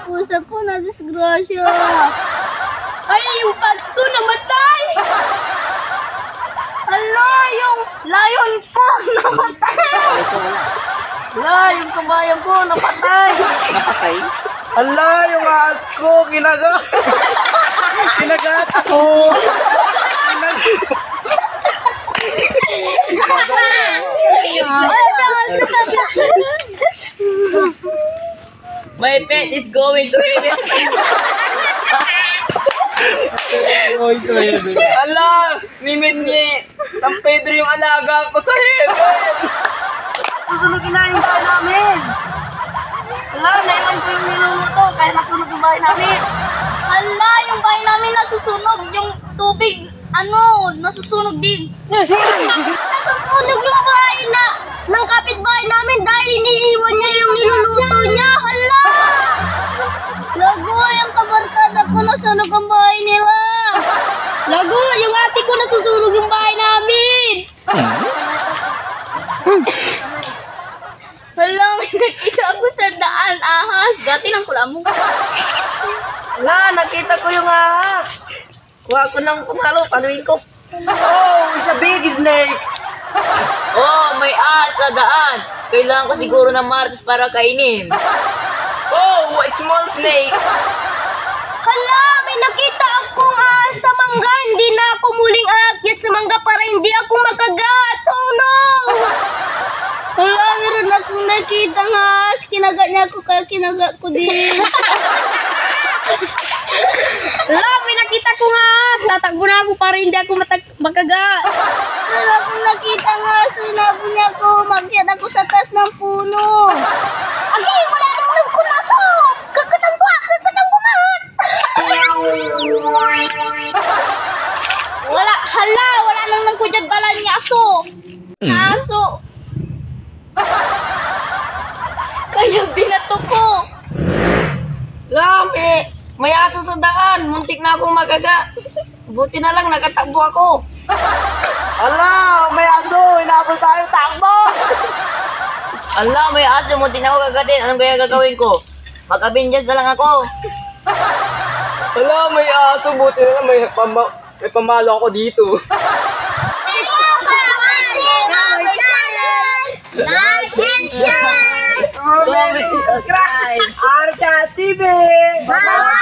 pusa ko na disgrasya. Ay, yung pags ko namatay! Hala, yung lion ko namatay! Wala, yung kabayan ko napatay. Napatay? Ala, yung ahas ko, kinagat. Kinagat ako. My pet is going to heaven. Ala, nimit-ngit. San Pedro yung alaga ko sa heaven. Susunogin na yung bahay namin. Wala, naiwan ko yung niluluto kaya nasunog yung bahay namin. Hala, yung bahay namin nasusunog. Yung tubig, nasusunog din. Nasusunog yung bahay ng kapitbahay namin dahil iniiwan niya yung niluluto niya. Hala! Lago, yung kabarkada ko nasunog ang bahay nila. Lago, yung ate ko nasusunog yung bahay namin. Hala, may nakita ako sa daan, ahas. Dati lang pula mo. Wala, nakita ko yung ahas. Kuha ko ng pumalo, panuin ko. Oh, it's a big snake. Oh, may ahas sa daan. Kailangan ko siguro ng martes para kainin. Oh, a small snake. Hala, may nakita akong ahas sa mangga. Hindi na ako muling aakyat sa mangga para hindi ako makagat. Oh no! Wala, meron akong nakita ng ahas. Kinagat niya ako kaya kinagat ko din. Hala, may nakita kong ahas. Tatakbo na ako para hindi ako makagat. Wala akong nakita ng ahas. Sinabo niya ako. Magyat ako sa taas ng puno. Agi, wala naman ko naso. Kagatan ko mat. Wala naman ko dyan balan niya aso. Aso. Kaya binato ko. Wala, may aso sa daan. Muntik na akong makagat. Buti na lang nakatakbo ako. Ala, may aso. Inabol tayo, takbo. Ala, may aso mo, din ako kagatin. Anong kaya gagawin ko? Mag-Avengers na lang ako. Ala, may aso. Buti na lang, may pamalo ako dito. Like and share. Comment, subscribe. Arca TV. Bye.